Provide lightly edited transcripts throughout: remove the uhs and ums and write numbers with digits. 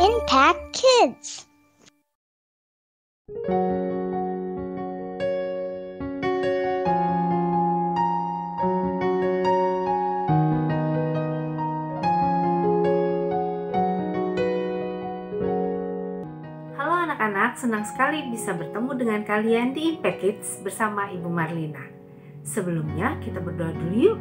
Impact Kids. Halo anak-anak, senang sekali bisa bertemu dengan kalian di Impact Kids bersama Ibu Marlina. Sebelumnya kita berdoa dulu yuk.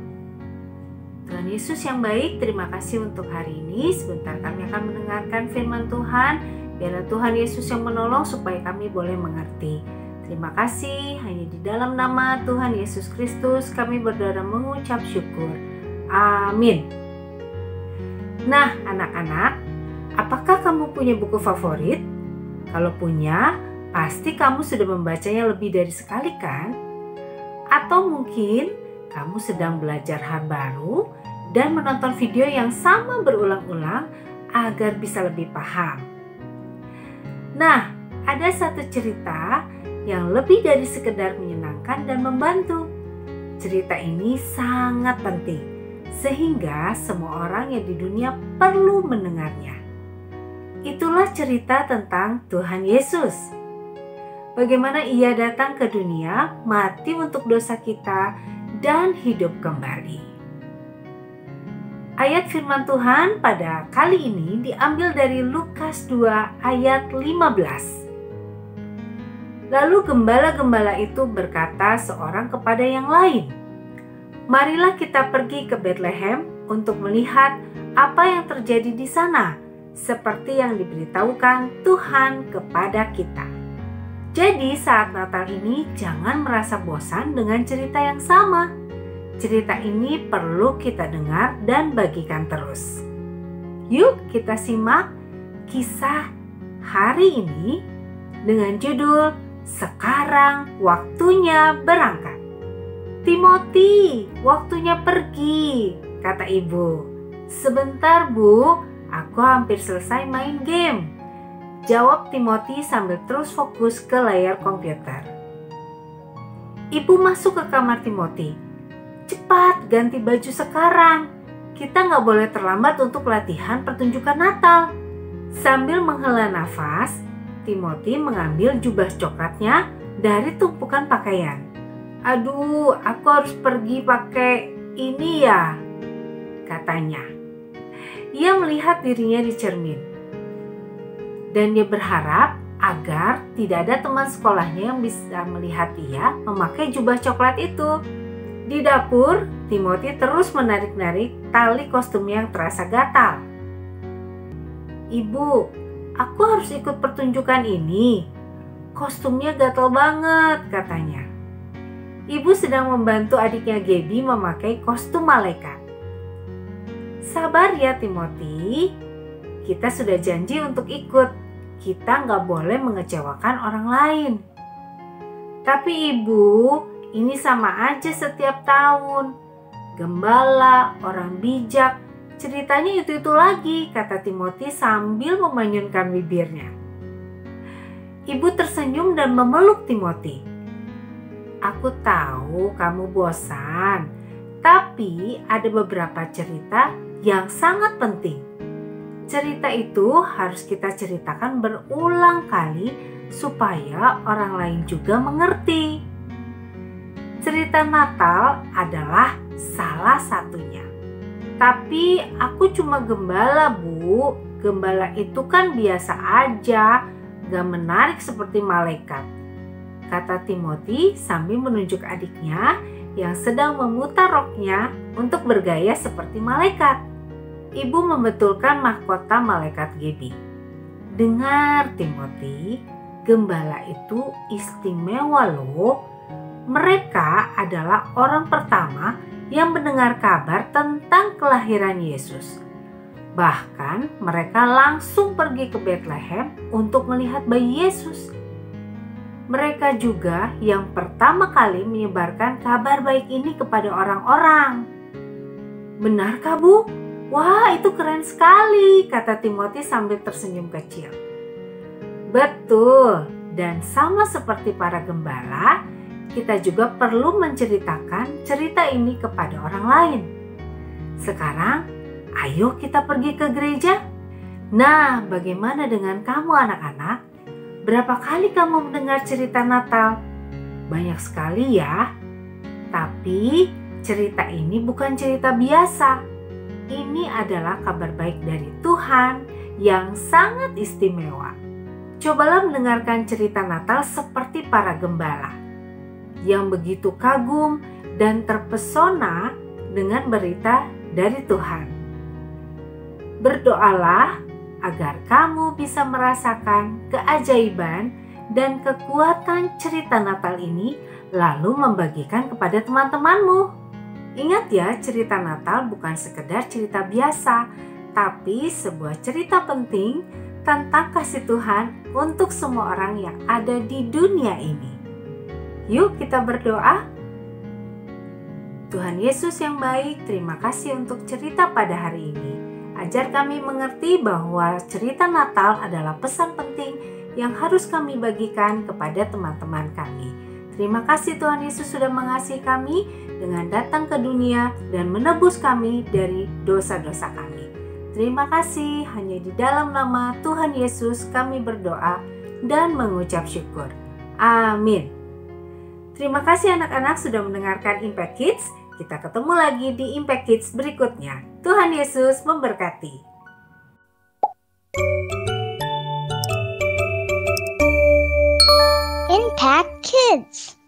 Tuhan Yesus yang baik, terima kasih untuk hari ini. Sebentar kami akan mendengarkan firman Tuhan. Biarlah Tuhan Yesus yang menolong supaya kami boleh mengerti. Terima kasih, hanya di dalam nama Tuhan Yesus Kristus kami berdoa dan mengucap syukur. Amin. Nah anak-anak, apakah kamu punya buku favorit? Kalau punya, pasti kamu sudah membacanya lebih dari sekali kan? Atau mungkin kamu sedang belajar hal baru dan menonton video yang sama berulang-ulang agar bisa lebih paham. Nah, ada satu cerita yang lebih dari sekedar menyenangkan dan membantu. Cerita ini sangat penting, sehingga semua orang yang di dunia perlu mendengarnya. Itulah cerita tentang Tuhan Yesus. Bagaimana Ia datang ke dunia, mati untuk dosa kita, dan hidup kembali. Ayat firman Tuhan pada kali ini diambil dari Lukas 2 ayat 15. Lalu gembala-gembala itu berkata seorang kepada yang lain, "Marilah kita pergi ke Betlehem untuk melihat apa yang terjadi di sana, seperti yang diberitahukan Tuhan kepada kita." Jadi saat Natal ini jangan merasa bosan dengan cerita yang sama. Cerita ini perlu kita dengar dan bagikan terus. Yuk kita simak kisah hari ini dengan judul "Sekarang Waktunya Berangkat." "Timothy, waktunya pergi," kata ibu. "Sebentar Bu, aku hampir selesai main game," jawab Timothy sambil terus fokus ke layar komputer. Ibu masuk ke kamar Timothy. "Cepat ganti baju sekarang. Kita nggak boleh terlambat untuk latihan pertunjukan Natal." Sambil menghela nafas, Timothy mengambil jubah coklatnya dari tumpukan pakaian. "Aduh, aku harus pergi pakai ini ya," katanya. Ia melihat dirinya di cermin. Dan dia berharap agar tidak ada teman sekolahnya yang bisa melihat dia memakai jubah coklat itu. Di dapur, Timothy terus menarik-narik tali kostumnya yang terasa gatal. "Ibu, aku harus ikut pertunjukan ini. Kostumnya gatal banget," katanya. Ibu sedang membantu adiknya Gaby memakai kostum malaikat. "Sabar ya Timothy, kita sudah janji untuk ikut. Kita nggak boleh mengecewakan orang lain." "Tapi ibu, ini sama aja setiap tahun. Gembala, orang bijak, ceritanya itu lagi," kata Timothy sambil memanyunkan bibirnya. Ibu tersenyum dan memeluk Timothy. "Aku tahu kamu bosan, tapi ada beberapa cerita yang sangat penting. Cerita itu harus kita ceritakan berulang kali supaya orang lain juga mengerti." Cerita Natal adalah salah satunya. "Tapi aku cuma gembala Bu, gembala itu kan biasa aja, gak menarik seperti malaikat," kata Timothy sambil menunjuk adiknya yang sedang memutar roknya untuk bergaya seperti malaikat. Ibu membetulkan mahkota malaikat Gaby. "Dengar Timothy, gembala itu istimewa loh. Mereka adalah orang pertama yang mendengar kabar tentang kelahiran Yesus. Bahkan mereka langsung pergi ke Betlehem untuk melihat bayi Yesus. Mereka juga yang pertama kali menyebarkan kabar baik ini kepada orang-orang." "Benarkah Bu? Wah, itu keren sekali," kata Timothy sambil tersenyum kecil. "Betul, dan sama seperti para gembala, kita juga perlu menceritakan cerita ini kepada orang lain. Sekarang, ayo kita pergi ke gereja. Nah, bagaimana dengan kamu anak-anak? Berapa kali kamu mendengar cerita Natal? Banyak sekali ya. Tapi cerita ini bukan cerita biasa. Ini adalah kabar baik dari Tuhan yang sangat istimewa. Cobalah mendengarkan cerita Natal seperti para gembala yang begitu kagum dan terpesona dengan berita dari Tuhan. Berdoalah agar kamu bisa merasakan keajaiban dan kekuatan cerita Natal ini, lalu membagikan kepada teman-temanmu. Ingat ya, cerita Natal bukan sekedar cerita biasa, tapi sebuah cerita penting tentang kasih Tuhan untuk semua orang yang ada di dunia ini. Yuk kita berdoa. Tuhan Yesus yang baik, terima kasih untuk cerita pada hari ini. Ajar kami mengerti bahwa cerita Natal adalah pesan penting yang harus kami bagikan kepada teman-teman kami. Terima kasih Tuhan Yesus sudah mengasihi kami dengan datang ke dunia dan menebus kami dari dosa-dosa kami. Terima kasih, hanya di dalam nama Tuhan Yesus kami berdoa dan mengucap syukur. Amin. Terima kasih anak-anak sudah mendengarkan Impact Kids. Kita ketemu lagi di Impact Kids berikutnya. Tuhan Yesus memberkati. Impact Kids.